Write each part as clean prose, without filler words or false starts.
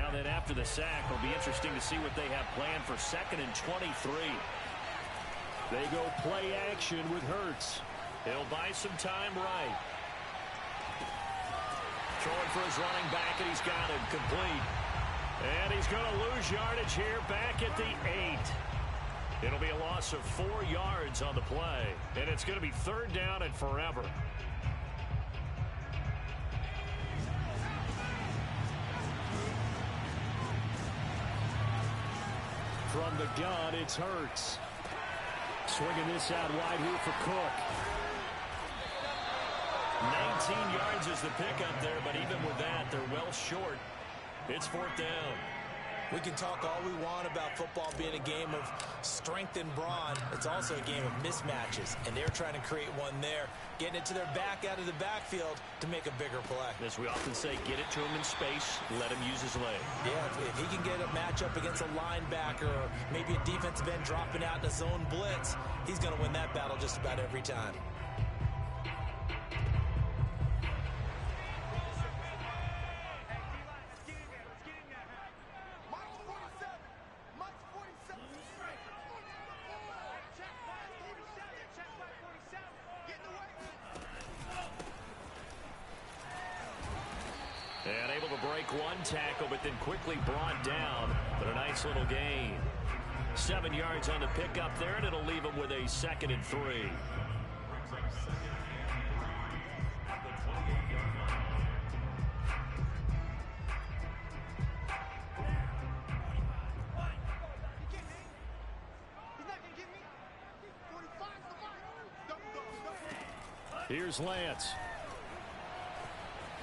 Now then, after the sack, it'll be interesting to see what they have planned for 2nd and 23. They go play action with Hurts. He'll buy some time right. Throwing for his running back, and he's got it complete. And he's going to lose yardage here back at the 8. It'll be a loss of 4 yards on the play. And it's going to be 3rd down and forever. From the gun, it's Hurts. Swinging this out wide here for Cook. 19 yards is the pickup there, but even with that, they're well short. It's 4th down. We can talk all we want about football being a game of strength and brawn. It's also a game of mismatches, and they're trying to create one there, getting it to their back out of the backfield to make a bigger play. As we often say, get it to him in space, let him use his leg. Yeah, if he can get a matchup against a linebacker or maybe a defensive end dropping out in a zone blitz, he's going to win that battle just about every time. And able to break one tackle, but then quickly brought down. But a nice little gain. 7 yards on the pickup there, and it'll leave him with a 2nd and 3. Here's Lance.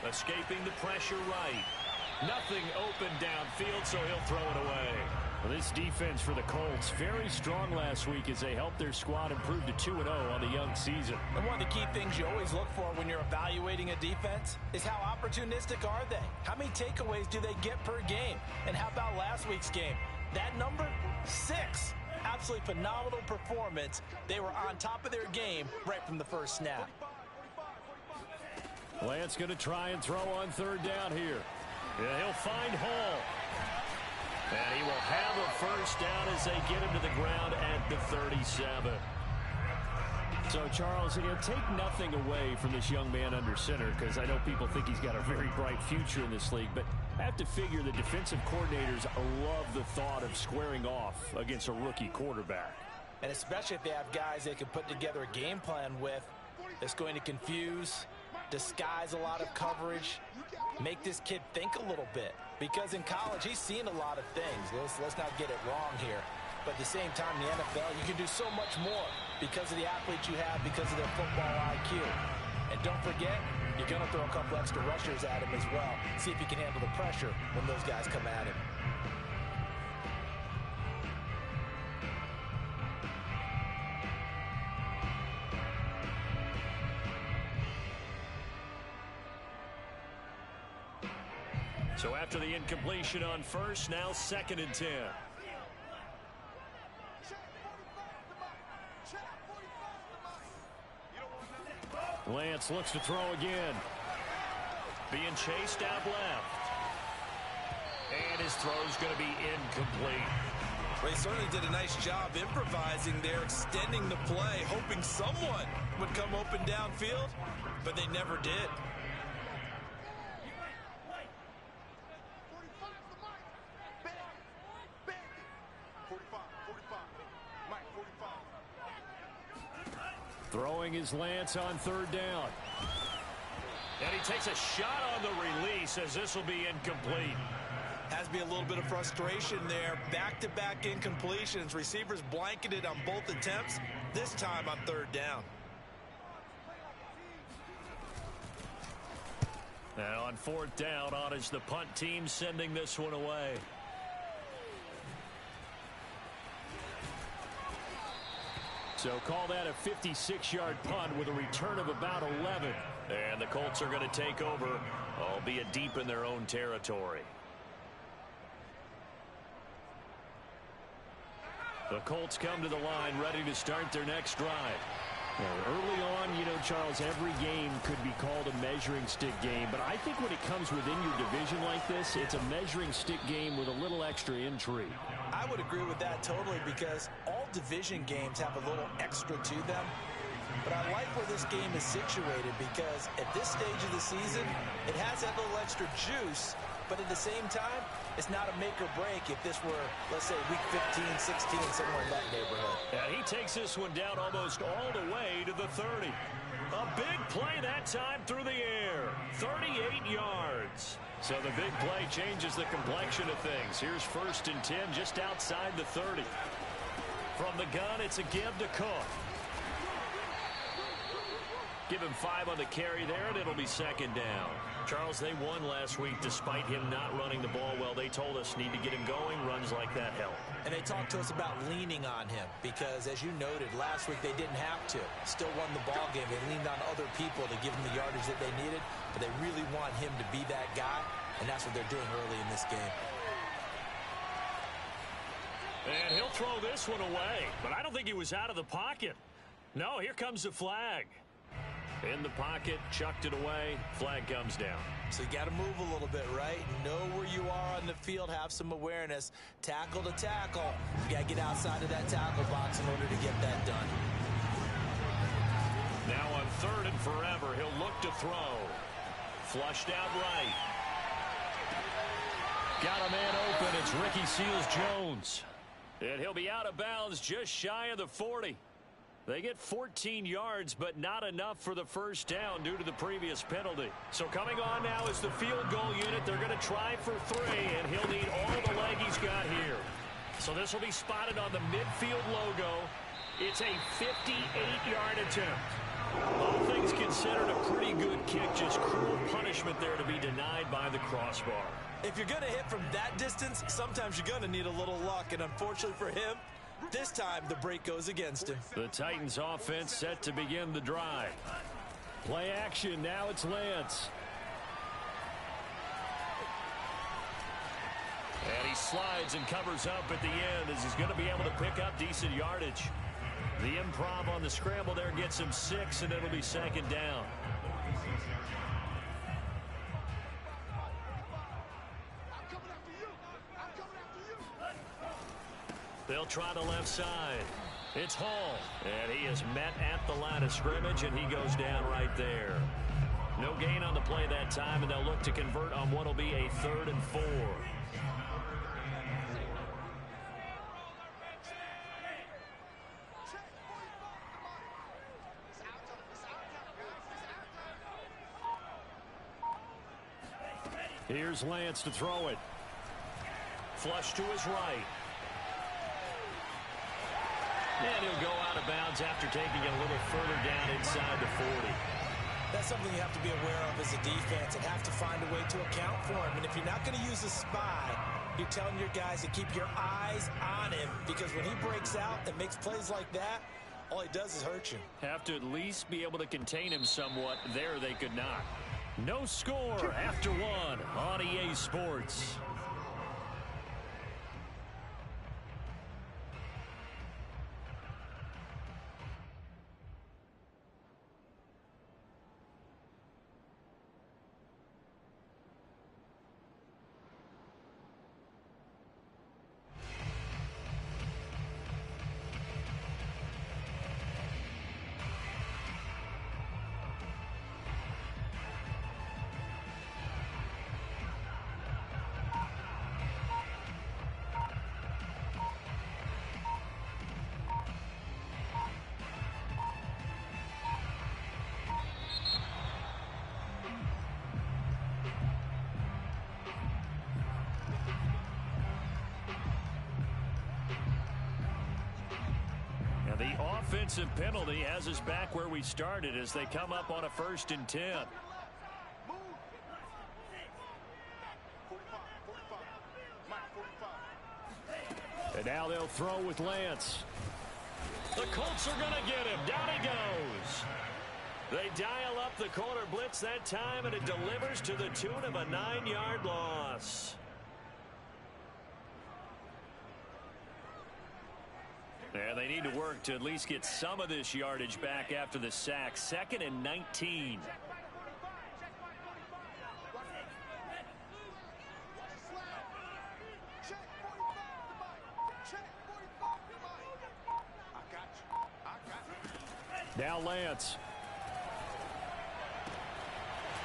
Escaping the pressure right. Nothing open downfield, so he'll throw it away. Well, this defense for the Colts, very strong last week as they helped their squad improve to 2-0 on the young season. And one of the key things you always look for when you're evaluating a defense is how opportunistic are they? How many takeaways do they get per game? And how about last week's game? That number, 6. Absolutely phenomenal performance. They were on top of their game right from the first snap. Lance going to try and throw on 3rd down here. Yeah, he'll find Hall. And he will have a 1st down as they get him to the ground at the 37. So, Charles, take nothing away from this young man under center, because I know people think he's got a very bright future in this league, but I have to figure the defensive coordinators love the thought of squaring off against a rookie quarterback. And especially if they have guys they can put together a game plan with that's going to confuse, disguise a lot of coverage, make this kid think a little bit. Because in college, he's seen a lot of things. Let's not get it wrong here. But at the same time, in the NFL, you can do so much more because of the athletes you have, because of their football IQ. And don't forget, you're going to throw a couple extra rushers at him as well. See if he can handle the pressure when those guys come at him. So after the incompletion on 1st, now 2nd and 10. Lance looks to throw again. Being chased out left. And his throw's going to be incomplete. Well, he certainly did a nice job improvising there, extending the play, hoping someone would come open downfield, but they never did. Throwing his Lance on 3rd down. And he takes a shot on the release as this will be incomplete. Has to be a little bit of frustration there. Back-to-back incompletions. Receivers blanketed on both attempts, this time on 3rd down. Now on 4th down, on is the punt team sending this one away. So call that a 56-yard punt with a return of about 11. And the Colts are going to take over, albeit deep in their own territory. The Colts come to the line ready to start their next drive. Early on, Charles, every game could be called a measuring stick game, but I think when it comes within your division like this, it's a measuring stick game with a little extra intrigue. I would agree with that totally, because all division games have a little extra to them. But I like where this game is situated, because at this stage of the season, it has that little extra juice, but at the same time, it's not a make or break if this were, let's say, week 15, 16, somewhere in that neighborhood. And he takes this one down almost all the way to the 30. A big play that time through the air. 38 yards. So the big play changes the complexion of things. Here's 1st and 10 just outside the 30. From the gun, it's a give to Cook. Give him 5 on the carry there, and it'll be 2nd down. Charles, they won last week despite him not running the ball well. They told us need to get him going. Runs like that help. And they talked to us about leaning on him because, as you noted, last week they didn't have to. Still won the ball game. They leaned on other people to give him the yardage that they needed, but they really want him to be that guy, and that's what they're doing early in this game. And he'll throw this one away, but I don't think he was out of the pocket. No, here comes the flag. In the pocket, chucked it away, flag comes down. So you got to move a little bit, right? Know where you are on the field, have some awareness. Tackle to tackle. You got to get outside of that tackle box in order to get that done. Now on 3rd and forever, he'll look to throw. Flushed out right. Got a man open, it's Ricky Seals-Jones. And he'll be out of bounds just shy of the 40. They get 14 yards, but not enough for the 1st down due to the previous penalty. So coming on now is the field goal unit. They're going to try for 3, and he'll need all the leg he's got here. So this will be spotted on the midfield logo. It's a 58-yard attempt. All things considered, a pretty good kick. Just cruel punishment there to be denied by the crossbar. If you're going to hit from that distance, sometimes you're going to need a little luck, and unfortunately for him, this time, the break goes against him. The Titans offense set to begin the drive. Play action. Now it's Lance. And he slides and covers up at the end as he's going to be able to pick up decent yardage. The improv on the scramble there gets him 6, and it'll be 2nd down. They'll try the left side. It's Hall. And he is met at the line of scrimmage, and he goes down right there. No gain on the play that time, and they'll look to convert on what will be a 3rd and 4. Here's Lance to throw it. Flush to his right. And he'll go out of bounds after taking it a little further down inside the 40. That's something you have to be aware of as a defense and have to find a way to account for him. And if you're not going to use a spy, you're telling your guys to keep your eyes on him, because when he breaks out and makes plays like that, all he does is hurt you. Have to at least be able to contain him somewhat. There they could not. No score after 1 on EA Sports. The offensive penalty has us back where we started as they come up on a 1st and 10. And now they'll throw with Lance. The Colts are going to get him. Down he goes. They dial up the corner blitz that time, and it delivers to the tune of a 9-yard loss. And And they need to work to at least get some of this yardage back after the sack. 2nd and 19. Now Lance.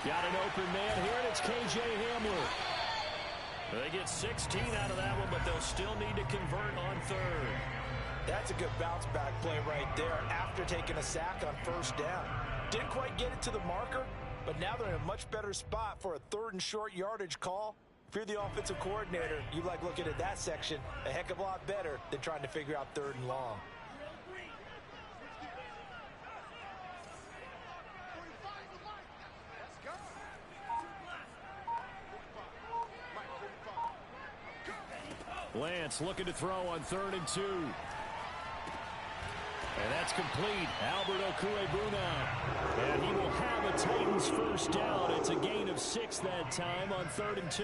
Got an open man here, and it's K.J. Hamler. They get 16 out of that one, but they'll still need to convert on 3rd. That's a good bounce-back play right there after taking a sack on 1st down. Didn't quite get it to the marker, but now they're in a much better spot for a 3rd and short yardage call. If you're the offensive coordinator, you like looking at that section a heck of a lot better than trying to figure out 3rd and long. Lance looking to throw on 3rd and 2. And that's complete. Albert Okwuegbunam. And he will have a Titans 1st down. It's a gain of 6 that time on 3rd and 2.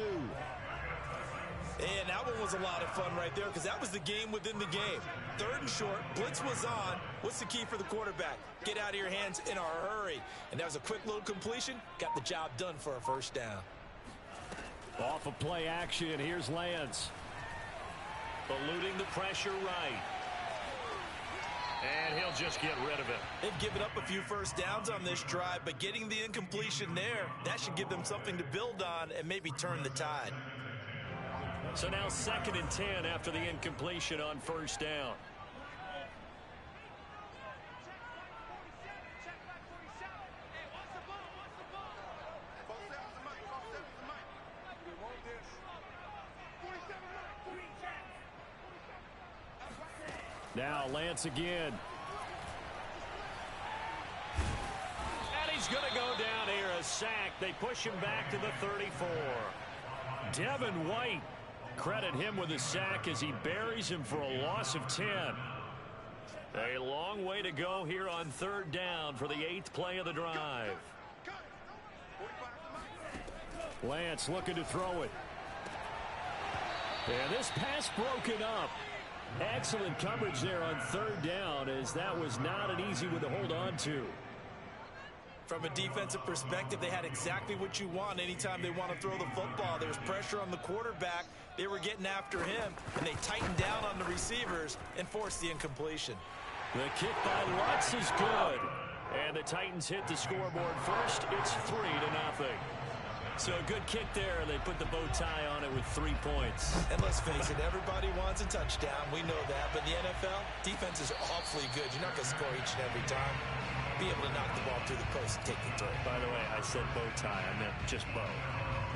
And that one was a lot of fun right there because that was the game within the game. 3rd and short, blitz was on. What's the key for the quarterback? Get out of your hands in a hurry. And that was a quick little completion. Got the job done for a 1st down. Off of play action, here's Lance. Eluding the pressure right. And he'll just get rid of it. They've given up a few 1st downs on this drive, but getting the incompletion there, that should give them something to build on and maybe turn the tide. So now 2nd and 10 after the incompletion on 1st down. Now Lance again. And he's going to go down here, a sack. They push him back to the 34. Devin White, credit him with a sack as he buries him for a loss of 10. A long way to go here on 3rd down for the 8th play of the drive. Lance looking to throw it. And this pass broken up. Excellent coverage there on 3rd down, as that was not an easy one to hold on to. From a defensive perspective, they had exactly what you want anytime they want to throw the football. There was pressure on the quarterback. They were getting after him, and they tightened down on the receivers and forced the incompletion. The kick by Lutz is good. And the Titans hit the scoreboard first. It's 3-0. So a good kick there. They put the bow tie on it with 3 points. And let's face it, everybody wants a touchdown. We know that. But in the NFL, defenses are awfully good. You're not going to score each and every time. Be able to knock the ball through the post and take the throw. By the way, I said bow tie. I meant just bow.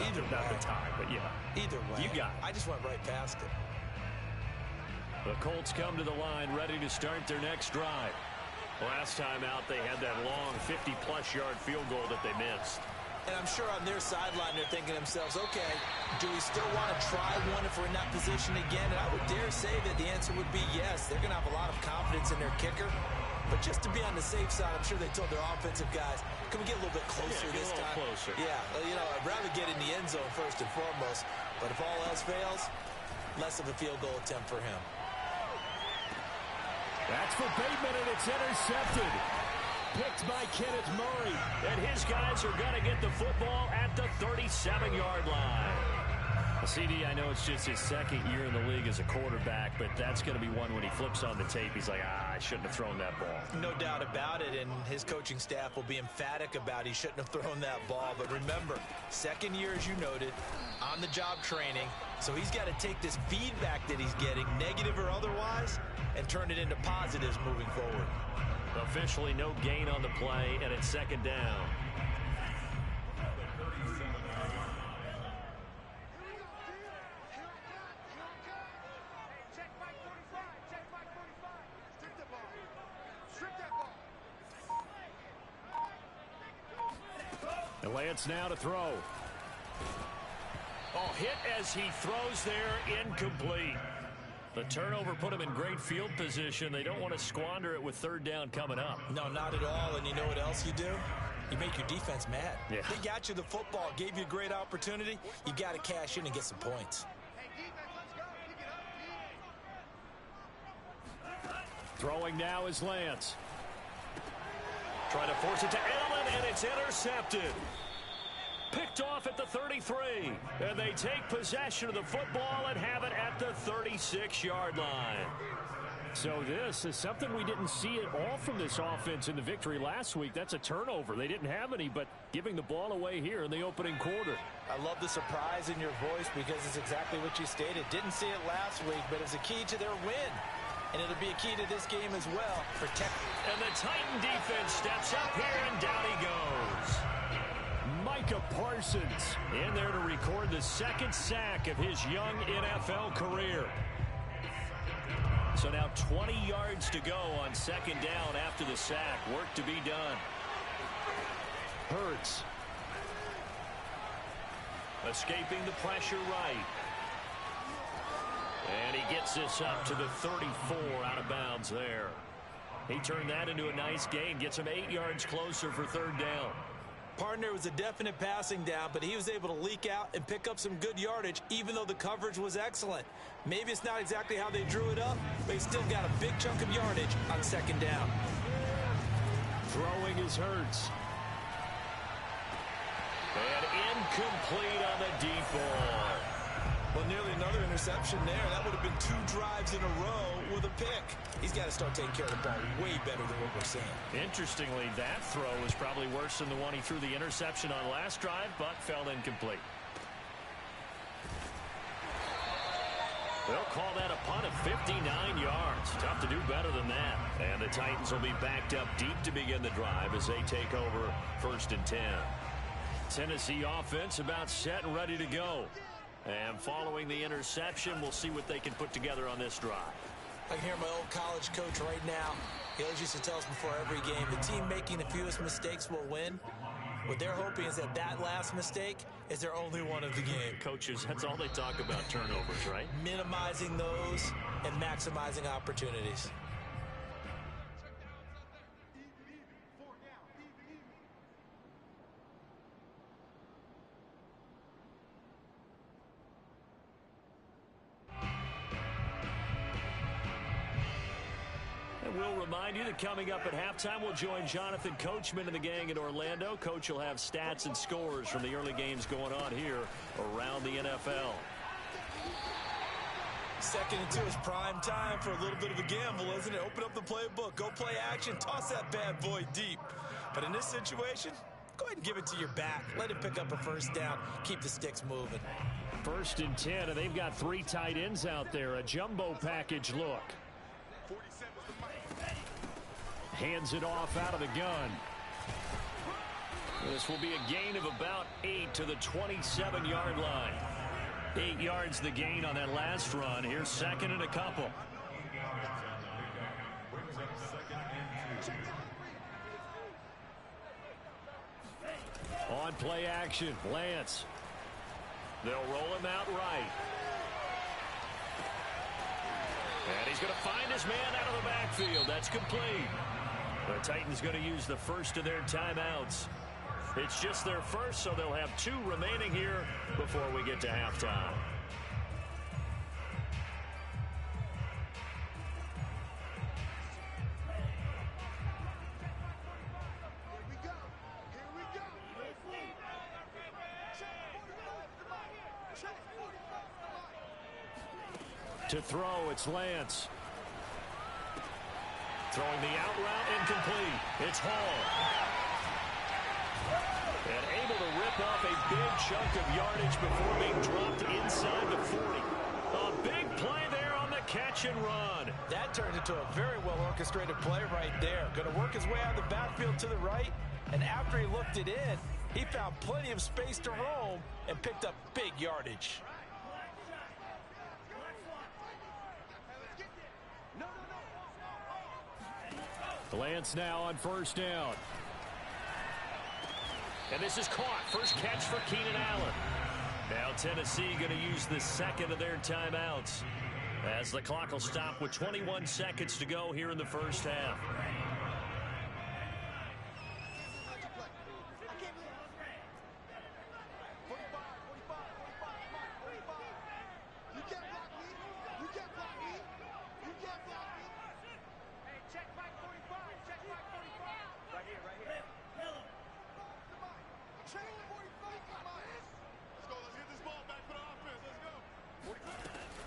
Either way. Not the tie, but yeah. Either way. You got it. I just went right past it. The Colts come to the line ready to start their next drive. Last time out, they had that long 50-plus yard field goal that they missed. And I'm sure on their sideline they're thinking to themselves, okay, do we still want to try one if we're in that position again? And I would dare say that the answer would be yes. They're going to have a lot of confidence in their kicker. But just to be on the safe side, I'm sure they told their offensive guys, can we get a little bit closer this time? Closer. Yeah, well, you know, I'd rather get in the end zone first and foremost. But if all else fails, less of a field goal attempt for him. That's for Bateman, and it's intercepted. Picked by Kenneth Murray. And his guys are going to get the football at the 37-yard line. CD, I know it's just his 2nd year in the league as a quarterback, but that's going to be one when he flips on the tape. He's like, I shouldn't have thrown that ball. No doubt about it, and his coaching staff will be emphatic about he shouldn't have thrown that ball. But remember, 2nd year, as you noted, on-the-job training. So he's got to take this feedback that he's getting, negative or otherwise, and turn it into positives moving forward. Officially no gain on the play, and it's 2nd down. And Lance now to throw. Oh, hit as he throws there, incomplete. The turnover put him in great field position. They don't want to squander it with 3rd down coming up. No, not at all. And you know what else you do? You make your defense mad. Yeah. They got you the football, gave you a great opportunity. You got to cash in and get some points. Throwing now is Lance. Trying to force it to Allen, and it's intercepted. Picked off at the 33. And they take possession of the football and have it at the 36-yard line. So this is something we didn't see at all from this offense in the victory last week. That's a turnover. They didn't have any, but giving the ball away here in the opening quarter. I love the surprise in your voice because it's exactly what you stated. Didn't see it last week, but it's a key to their win. And it'll be a key to this game as well. Protect. And the Titan defense steps up here, and down he goes. Micah Parsons in there to record the second sack of his young NFL career. So now 20 yards to go on second down after the sack. Work to be done. Hurts. Escaping the pressure right. And he gets this up to the 34 out of bounds there. He turned that into a nice gain. Gets him 8 yards closer for third down. Partner was a definite passing down, but he was able to leak out and pick up some good yardage, even though the coverage was excellent. Maybe it's not exactly how they drew it up, but he still got a big chunk of yardage on second down. Throwing is Hurts. And incomplete on the deep ball. Well, nearly another interception there. That would have been 2 drives in a row with a pick. He's got to start taking care of the ball way better than what we're seeing. Interestingly, that throw was probably worse than the one he threw the interception on last drive, but fell incomplete. They'll call that a punt of 59 yards. Tough to do better than that. And the Titans will be backed up deep to begin the drive as they take over 1st and 10. Tennessee offense about set and ready to go. And following the interception, we'll see what they can put together on this drive. I can hear my old college coach right now. He always used to tell us before every game, the team making the fewest mistakes will win. What they're hoping is that that last mistake is their only one of the game. Coaches, that's all they talk about, turnovers, right? Minimizing those and maximizing opportunities. We'll remind you that coming up at halftime, we'll join Jonathan Coachman and the gang in Orlando. Coach will have stats and scores from the early games going on here around the NFL. 2nd and 2 is prime time for a little bit of a gamble, isn't it? Open up the playbook, go play action, toss that bad boy deep. But in this situation, go ahead and give it to your back. Let him pick up a first down. Keep the sticks moving. 1st and 10, and they've got 3 tight ends out there. A jumbo package look. Hands it off out of the gun. This will be a gain of about 8 to the 27-yard line. 8 yards the gain on that last run. Here's 2nd and a couple. On play action, Lance. They'll roll him out right. And he's going to find his man out of the backfield. That's complete. The Titans going to use the first of their timeouts. It's just their first, so they'll have 2 remaining here before we get to halftime. To throw, it's Lance. Throwing the out route, incomplete. It's Hall. And able to rip off a big chunk of yardage before being dropped inside the 40. A big play there on the catch and run. That turned into a very well-orchestrated play right there. Going to work his way out of the backfield to the right, and after he looked it in, he found plenty of space to roam and picked up big yardage. Lance now on 1st down. And this is caught. First catch for Keenan Allen. Now Tennessee going to use the 2nd of their timeouts as the clock will stop with 21 seconds to go here in the first half.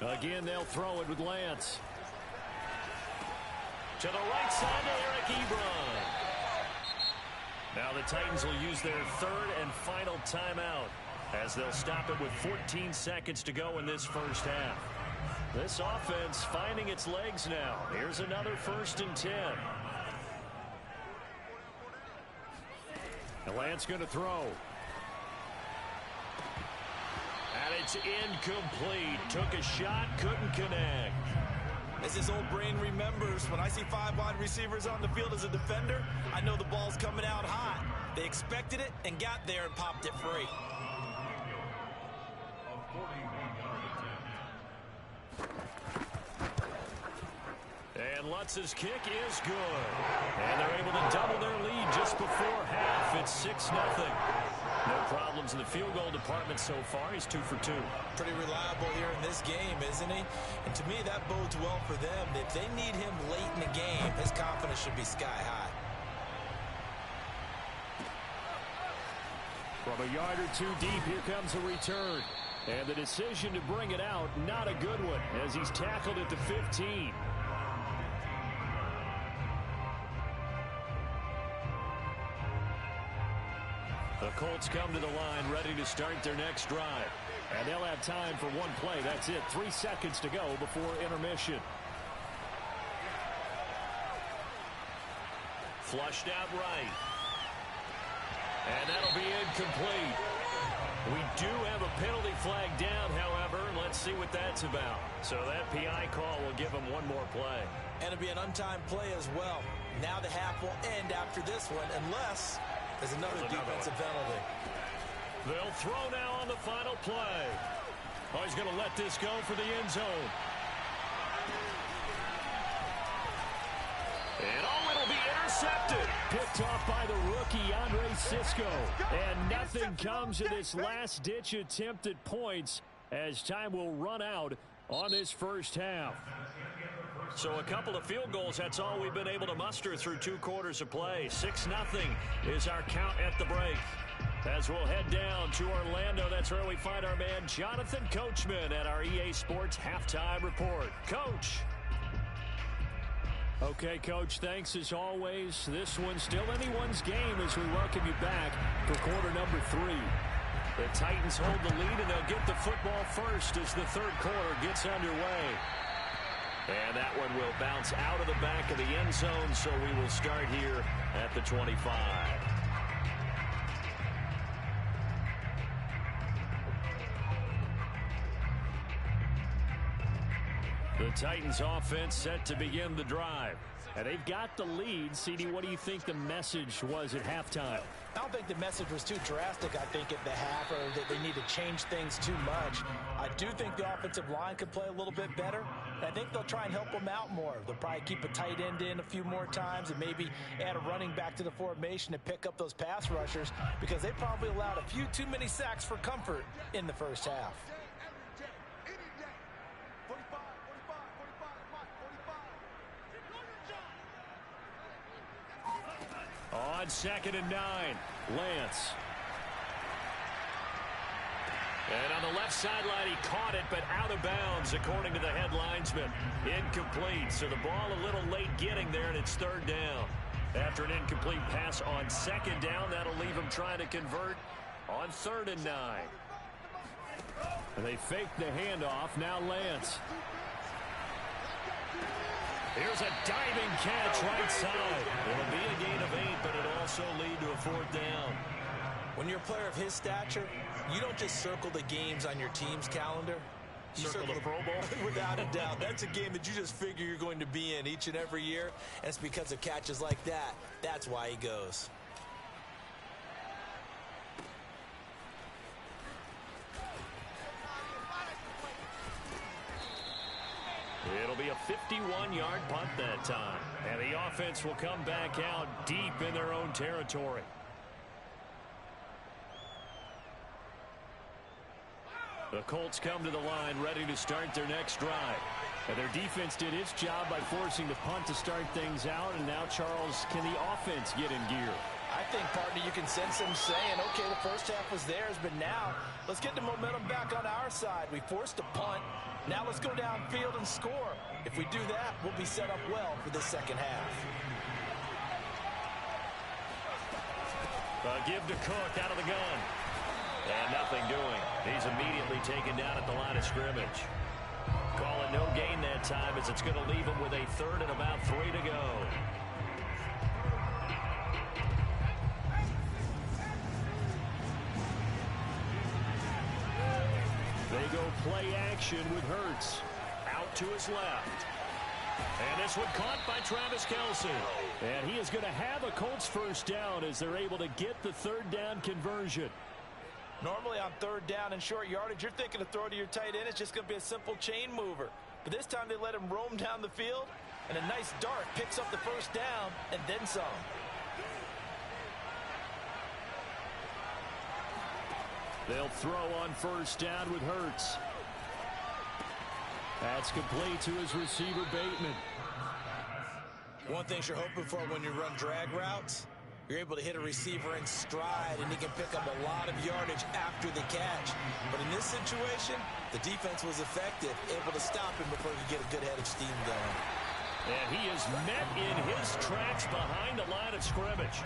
Again, they'll throw it with Lance. To the right side to Eric Ebron. Now the Titans will use their third and final timeout as they'll stop it with 14 seconds to go in this first half. This offense finding its legs now. Here's another 1st and 10. And Lance going to throw. And it's incomplete. Took a shot, couldn't connect. As his old brain remembers, when I see 5 wide receivers on the field as a defender, I know the ball's coming out hot. They expected it and got there and popped it free. And Lutz's kick is good. And they're able to double their lead just before half. It's 6-0. No problems in the field goal department so far. He's 2 for 2. Pretty reliable here in this game, isn't he? And to me, that bodes well for them. If they need him late in the game, his confidence should be sky high. From a yard or 2 deep, here comes a return. And the decision to bring it out, not a good one, as he's tackled at the 15. The Colts come to the line ready to start their next drive. And they'll have time for one play. That's it. 3 seconds to go before intermission. Flushed out right. And that'll be incomplete. We do have a penalty flag down, however. Let's see what that's about. So that PI call will give them one more play. And it'll be an untimed play as well. Now the half will end after this one, unless there's another defensive penalty. They'll throw now on the final play. Oh, he's going to let this go for the end zone. And it'll be intercepted. Picked off by the rookie, Andre Sisco. And nothing comes of this last-ditch attempt at points as time will run out on this first half. So a couple of field goals, that's all we've been able to muster through 2 quarters of play. 6-0 is our count at the break. As we'll head down to Orlando, that's where we find our man Jonathan Coachman at our EA Sports Halftime Report. Coach. Okay, Coach, thanks as always. This one's still anyone's game as we welcome you back for quarter number 3. The Titans hold the lead, and they'll get the football first as the third quarter gets underway. And that one will bounce out of the back of the end zone, so we will start here at the 25. The Titans offense set to begin the drive. And they've got the lead. CD, what do you think the message was at halftime? I don't think the message was too drastic, I think, at the half, or that they need to change things too much. I do think the offensive line could play a little bit better. I think they'll try and help them out more. They'll probably keep a tight end in a few more times and maybe add a running back to the formation to pick up those pass rushers, because they probably allowed a few too many sacks for comfort in the first half. On 2nd and 9, Lance. And on the left sideline, he caught it, but out of bounds, according to the head linesman. Incomplete, so the ball a little late getting there, and it's 3rd down. After an incomplete pass on 2nd down, that'll leave him trying to convert on 3rd and 9. And they fake the handoff, now Lance. Here's a diving catch right side. It'll be a gain of 8, but it'll also lead to a 4th down. When you're a player of his stature, you don't just circle the games on your team's calendar. You Circle the Pro Bowl? Without a doubt. That's a game that you just figure you're going to be in each and every year. And it's because of catches like that. That's why he goes. It'll be a 51-yard punt that time. And the offense will come back out deep in their own territory. The Colts come to the line ready to start their next drive. And their defense did its job by forcing the punt to start things out. And now, Charles, can the offense get in gear? I think, partner, you can sense him saying, okay, the first half was theirs, but now let's get the momentum back on our side. We forced a punt. Now let's go downfield and score. If we do that, we'll be set up well for the second half. Give to Cook out of the gun. And nothing doing. He's immediately taken down at the line of scrimmage. Call it no gain that time as it's going to leave him with a third and about 3 to go. They go play action with Hurts. Out to his left. And this one caught by Travis Kelce. And he is going to have a Colts first down as they're able to get the third down conversion. Normally on third down and short yardage, you're thinking to throw to your tight end. It's just going to be a simple chain mover. But this time they let him roam down the field, and a nice dart picks up the first down and then some. They'll throw on first down with Hurts. That's complete to his receiver, Bateman. One thing you're hoping for when you run drag routes, you're able to hit a receiver in stride, and he can pick up a lot of yardage after the catch. But in this situation, the defense was effective, able to stop him before he could get a good head of steam going. And he is met in his tracks behind the line of scrimmage.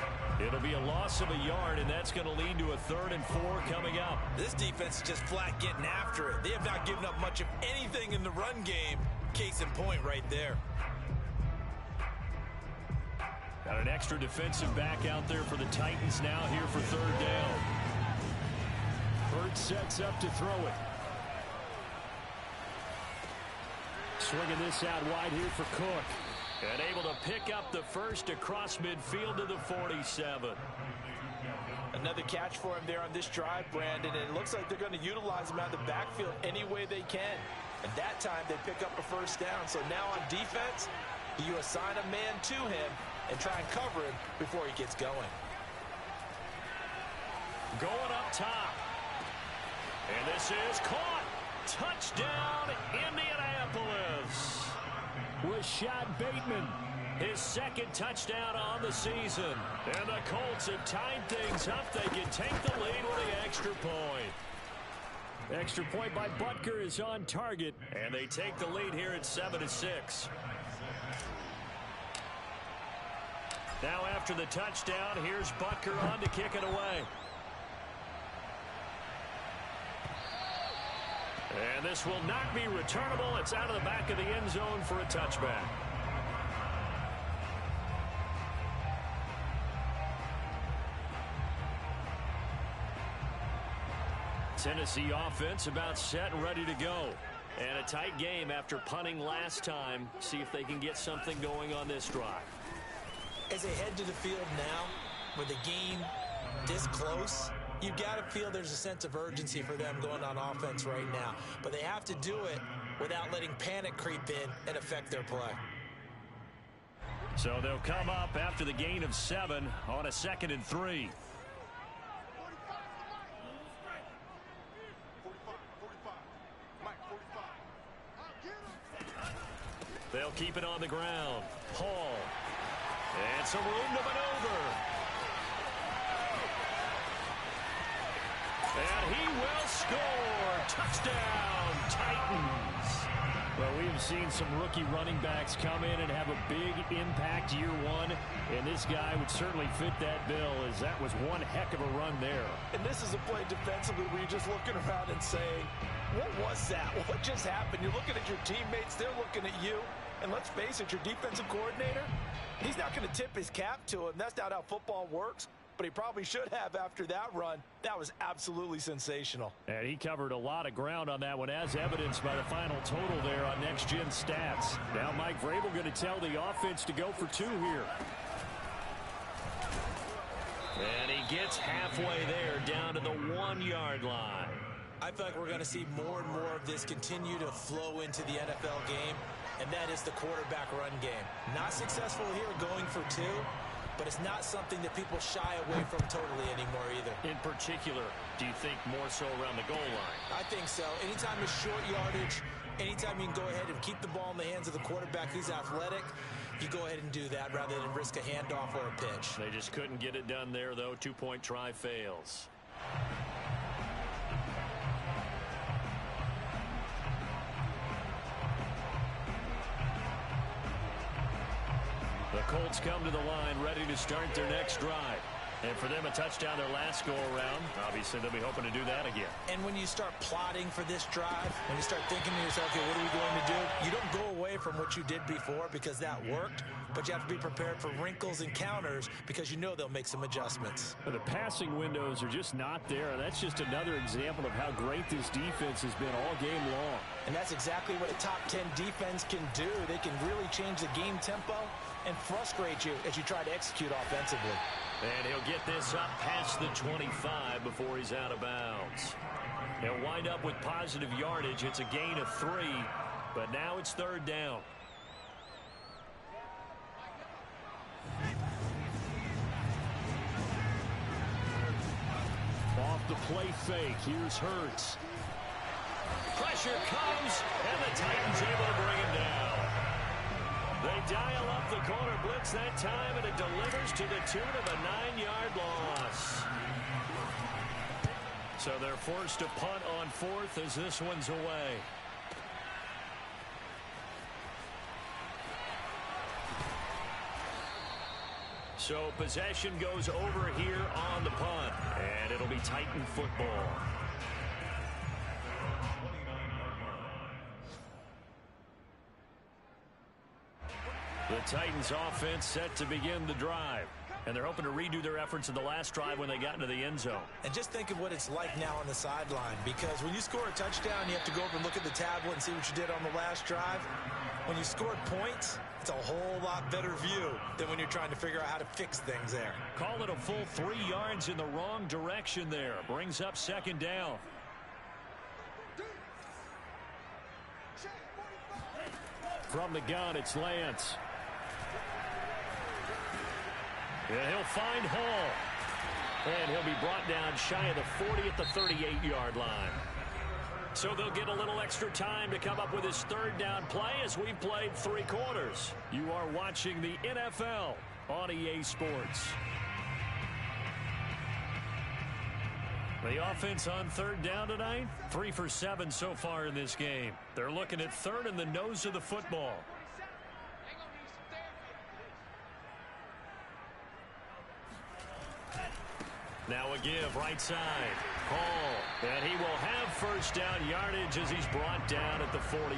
It'll be a loss of a yard, and that's going to lead to a 3rd and 4 coming up. This defense is just flat getting after it. They have not given up much of anything in the run game. Case in point right there. Got an extra defensive back out there for the Titans now here for third down. Hurts sets up to throw it. Swinging this out wide here for Cook. And able to pick up the first across midfield to the 47. Another catch for him there on this drive, Brandon. And it looks like they're going to utilize him out of the backfield any way they can. And that time they pick up a first down. So now on defense, you assign a man to him and try and cover him before he gets going. Going up top. And this is caught. Touchdown, Indianapolis. Rashad Bateman. His second touchdown on the season. And the Colts have tied things up. They can take the lead with the extra point. Extra point by Butker is on target. And they take the lead here at 7-6. Now after the touchdown, here's Butker on to kick it away. And this will not be returnable. It's out of the back of the end zone for a touchback. Tennessee offense about set and ready to go. And a tight game after punting last time. See if they can get something going on this drive. As they head to the field now, with the game this close, you've got to feel there's a sense of urgency for them going on offense right now. But they have to do it without letting panic creep in and affect their play. So they'll come up after the gain of 7 on a 2nd and 3. They'll keep it on the ground. Hall. And some room to maneuver. And he will score. Touchdown, Titans. Well, we have seen some rookie running backs come in and have a big impact year one, and this guy would certainly fit that bill, as that was one heck of a run there. And this is a play defensively where you're just looking around and saying, what was that? What just happened? You're looking at your teammates, they're looking at you, and let's face it, your defensive coordinator, he's not going to tip his cap to him. That's not how football works. But he probably should have after that run. That was absolutely sensational. And he covered a lot of ground on that one, as evidenced by the final total there on Next Gen Stats. Now Mike Vrabel going to tell the offense to go for 2 here. And he gets halfway there, down to the 1-yard line. I feel like we're going to see more and more of this continue to flow into the NFL game, and that is the quarterback run game. Not successful here going for 2. But it's not something that people shy away from totally anymore either. In particular, do you think more so around the goal line? I think so. Anytime it's short yardage, anytime you can go ahead and keep the ball in the hands of the quarterback who's athletic, you go ahead and do that rather than risk a handoff or a pitch. They just couldn't get it done there, though. 2-point try fails. The Colts come to the line, ready to start their next drive. And for them, a touchdown their last go-around. Obviously, they'll be hoping to do that again. And when you start plotting for this drive, when you start thinking to yourself, okay, what are we going to do? You don't go away from what you did before because that worked, but you have to be prepared for wrinkles and counters because you know they'll make some adjustments. But the passing windows are just not there, and that's just another example of how great this defense has been all game long. And that's exactly what a top 10 defense can do. They can really change the game tempo and frustrate you as you try to execute offensively. And he'll get this up past the 25 before he's out of bounds. He'll wind up with positive yardage. It's a gain of 3, but now it's third down. Off the play fake, here's Hurts. Pressure comes, and the Titans able to bring him down. They dial up the corner blitz that time, and it delivers to the tune of a 9-yard loss. So they're forced to punt on 4th as this one's away. So possession goes over here on the punt, and it'll be Titan football. The Titans offense set to begin the drive. And they're hoping to redo their efforts in the last drive when they got into the end zone. And just think of what it's like now on the sideline, because when you score a touchdown, you have to go over and look at the tablet and see what you did on the last drive. When you scored points, it's a whole lot better view than when you're trying to figure out how to fix things there. Call it a full 3 yards in the wrong direction there. Brings up second down. From the gun, it's Lance. And he'll find Hall. And he'll be brought down shy of the 40 at the 38-yard line. So they'll get a little extra time to come up with his third down play as we've played 3 quarters. You are watching the NFL on EA Sports. The offense on third down tonight, 3 for 7 so far in this game. They're looking at third in the nose of the football. Now a give right side. Hall. And he will have first down yardage as he's brought down at the 41.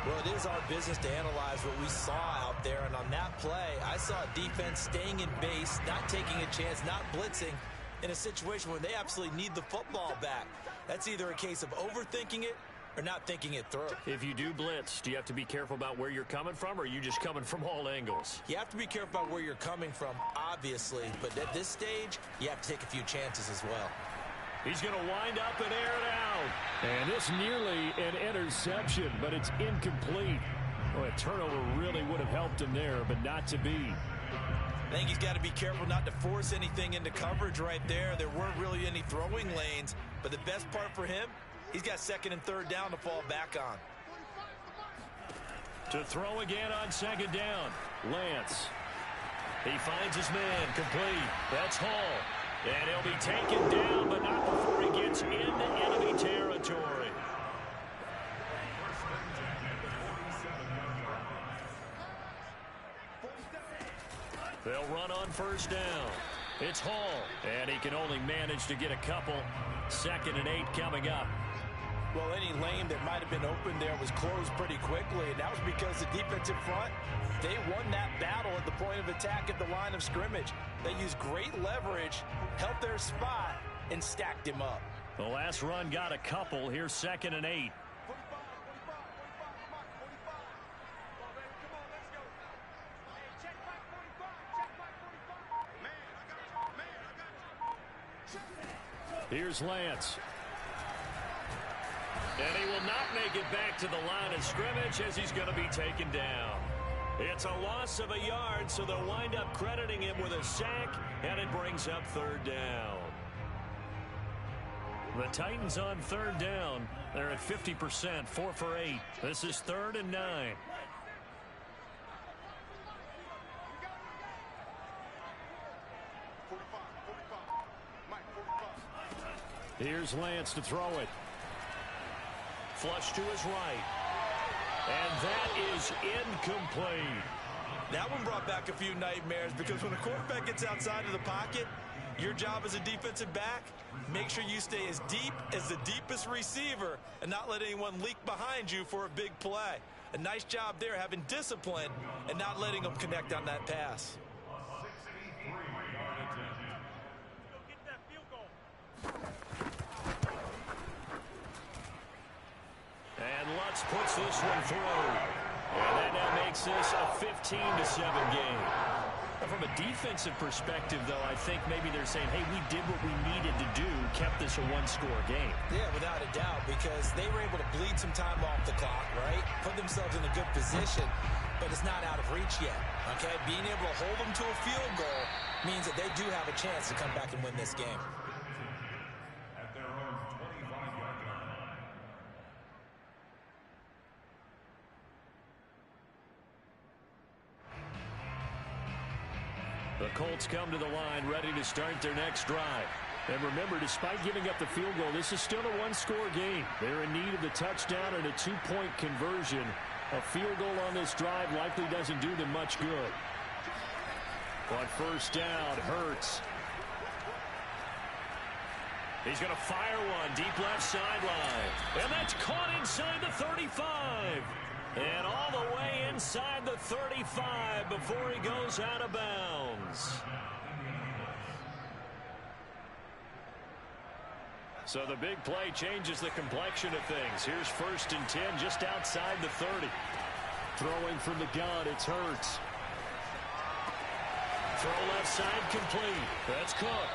Well, it is our business to analyze what we saw out there. And on that play, I saw a defense staying in base, not taking a chance, not blitzing in a situation where they absolutely need the football back. That's either a case of overthinking it or not thinking it through. If you do blitz, do you have to be careful about where you're coming from, or are you just coming from all angles? You have to be careful about where you're coming from, obviously, but at this stage, you have to take a few chances as well. He's going to wind up and air it out. And it's nearly an interception, but it's incomplete. Well, a turnover really would have helped him there, but not to be. I think he's got to be careful not to force anything into coverage right there. There weren't really any throwing lanes, but the best part for him, he's got second and third down to fall back on. To throw again on second down, Lance. He finds his man, complete. That's Hall. And he'll be taken down, but not before he gets into enemy territory. They'll run on first down. It's Hall, and he can only manage to get a couple. 2nd and 8 coming up. Well, any lane that might have been open there was closed pretty quickly, and that was because the defensive front, they won that battle at the point of attack at the line of scrimmage. They used great leverage, held their spot, and stacked him up. The last run got a couple. Here's 2nd and 8. Here's Lance. And he will not make it back to the line of scrimmage as he's going to be taken down. It's a loss of a yard, so they'll wind up crediting him with a sack, and it brings up third down. The Titans on third down. They're at 50%, 4 for 8. This is 3rd and 9. Here's Lance to throw it. Flush to his right. And that is incomplete. That one brought back a few nightmares because when a quarterback gets outside of the pocket, your job as a defensive back, make sure you stay as deep as the deepest receiver and not let anyone leak behind you for a big play. A nice job there having discipline and not letting them connect on that pass. And Lutz puts this one through. And that now makes this a 15-7 game. From a defensive perspective, though, I think maybe they're saying, hey, we did what we needed to do, kept this a one-score game. Yeah, without a doubt, because they were able to bleed some time off the clock, right? Put themselves in a good position, but it's not out of reach yet, okay? Being able to hold them to a field goal means that they do have a chance to come back and win this game. The Colts come to the line ready to start their next drive. And remember, despite giving up the field goal, this is still a one-score game. They're in need of the touchdown and a two-point conversion. A field goal on this drive likely doesn't do them much good. But first down, Hurts. He's going to fire one deep left sideline. And that's caught inside the 35. And all the way inside the 35 before he goes out of bounds. So the big play changes the complexion of things. Here's 1st and 10 just outside the 30. Throwing from the gun, it's Hurts. Throw left side complete. That's Cook.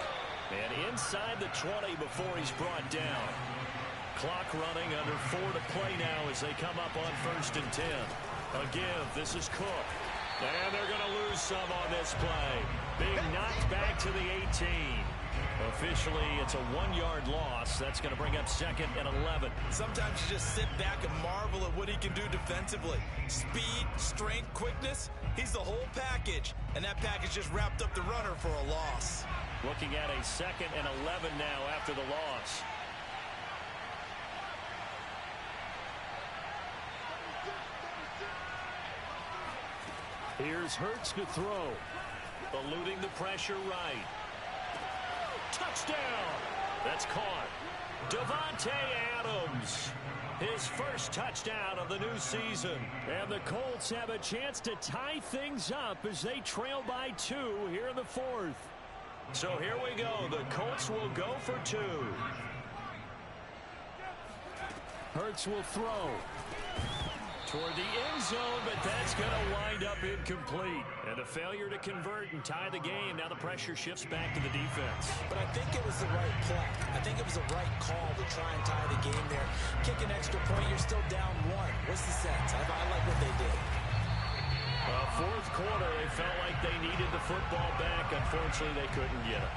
And inside the 20 before he's brought down. Clock running, under 4 to play now as they come up on 1st and 10. A give, this is Cook. And they're going to lose some on this play. Being knocked back to the 18. Officially, it's a 1-yard loss. That's going to bring up 2nd and 11. Sometimes you just sit back and marvel at what he can do defensively. Speed, strength, quickness, he's the whole package. And that package just wrapped up the runner for a loss. Looking at a 2nd and 11 now after the loss. Here's Hurts to throw. Eluding the pressure right. Touchdown! That's caught. Davante Adams. His first touchdown of the new season. And the Colts have a chance to tie things up as they trail by 2 here in the 4th. So here we go. The Colts will go for 2. Hurts will throw. Toward the end zone, but that's going to wind up incomplete. And a failure to convert and tie the game. Now the pressure shifts back to the defense. But I think it was the right play. I think it was the right call to try and tie the game there. Kick an extra point, you're still down 1. What's the sense? I like what they did. 4th quarter, they felt like they needed the football back. Unfortunately, they couldn't get it.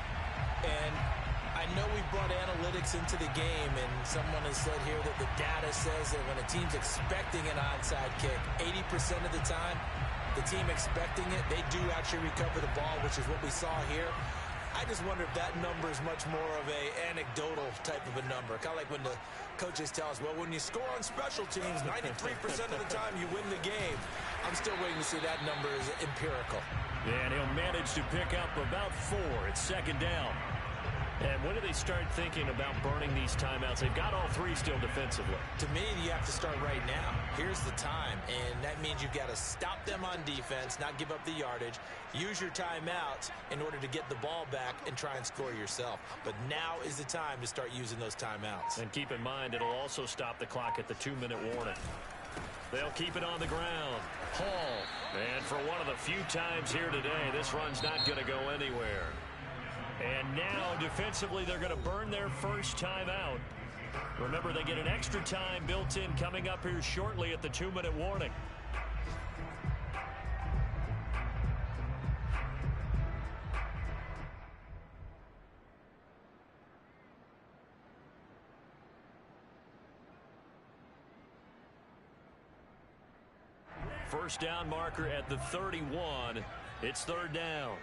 And I know we brought analytics into the game, and someone has said here that the data says that when a team's expecting an onside kick, 80% of the time, the team expecting it, they do actually recover the ball, which is what we saw here. I just wonder if that number is much more of a anecdotal type of a number. Kind of like when the coaches tell us, well, when you score on special teams, 93% of the time you win the game. I'm still waiting to see that number is empirical. And he'll manage to pick up about 4. It's 2nd down. And when do they start thinking about burning these timeouts? They've got all 3 still defensively. To me, you have to start right now. Here's the time, and that means you've got to stop them on defense, not give up the yardage, use your timeouts in order to get the ball back and try and score yourself. But now is the time to start using those timeouts. And keep in mind, it'll also stop the clock at the 2-minute warning. They'll keep it on the ground. Hall. And for one of the few times here today, this run's not going to go anywhere. And now, defensively, they're going to burn their first timeout. Remember, they get an extra time built in coming up here shortly at the 2-minute warning. First down marker at the 31. It's 3rd down.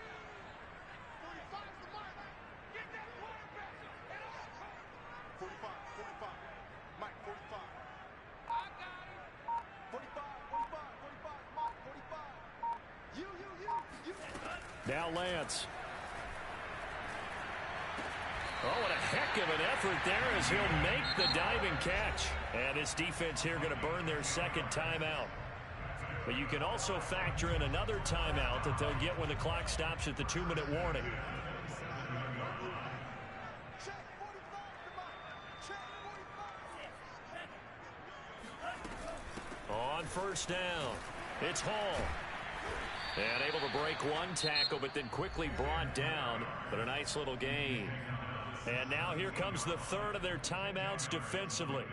Now Lance. Oh, what a heck of an effort there as he'll make the diving catch. And this defense here going to burn their second timeout. But you can also factor in another timeout that they'll get when the clock stops at the 2-minute warning. On first down, it's Hall. And able to break one tackle, but then quickly brought down. But a nice little gain. And now here comes the third of their timeouts defensively.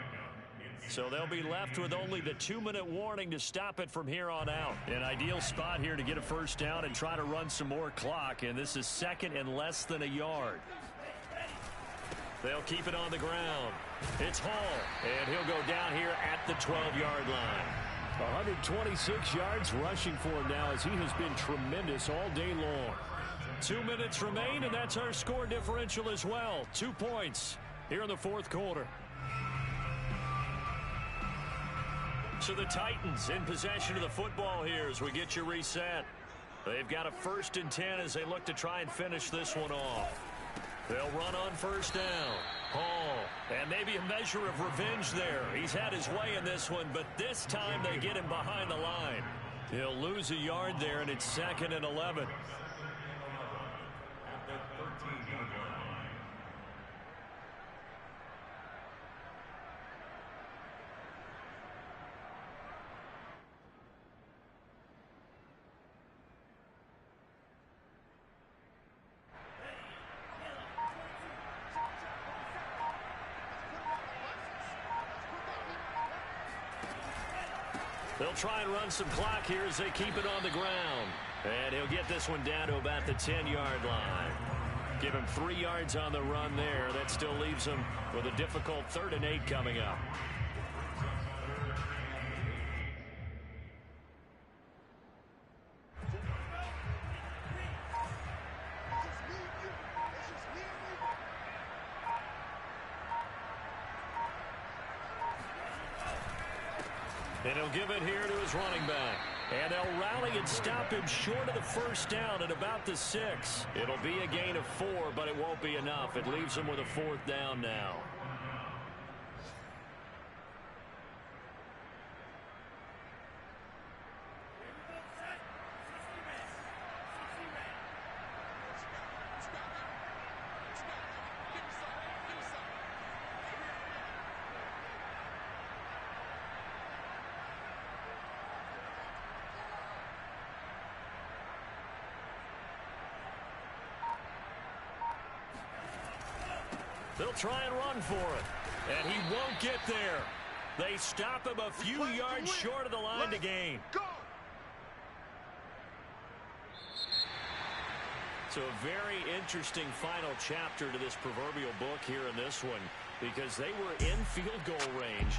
So they'll be left with only the 2-minute warning to stop it from here on out. An ideal spot here to get a first down and try to run some more clock. And this is second and less than a yard. They'll keep it on the ground. It's Hall. And he'll go down here at the 12-yard line. 126 yards rushing for him now as he has been tremendous all day long. 2 minutes remain, and that's our score differential as well. 2 points here in the fourth quarter. So the Titans in possession of the football here as we get you reset. They've got a 1st and 10 as they look to try and finish this one off. They'll run on first down. Hall, and maybe a measure of revenge there. He's had his way in this one, but this time they get him behind the line. He'll lose a yard there, and it's 2nd and 11. They'll try and run some clock here as they keep it on the ground. And he'll get this one down to about the 10-yard line. Give him 3 yards on the run there. That still leaves him with a difficult 3rd and 8 coming up. And he'll give it here to his running back. And they'll rally and stop him short of the first down at about the 6. It'll be a gain of 4, but it won't be enough. It leaves him with a 4th down now. They'll try and run for it. And he won't get there. They stop him a few yards short of the line to gain. So a very interesting final chapter to this proverbial book here in this one, because they were in field goal range.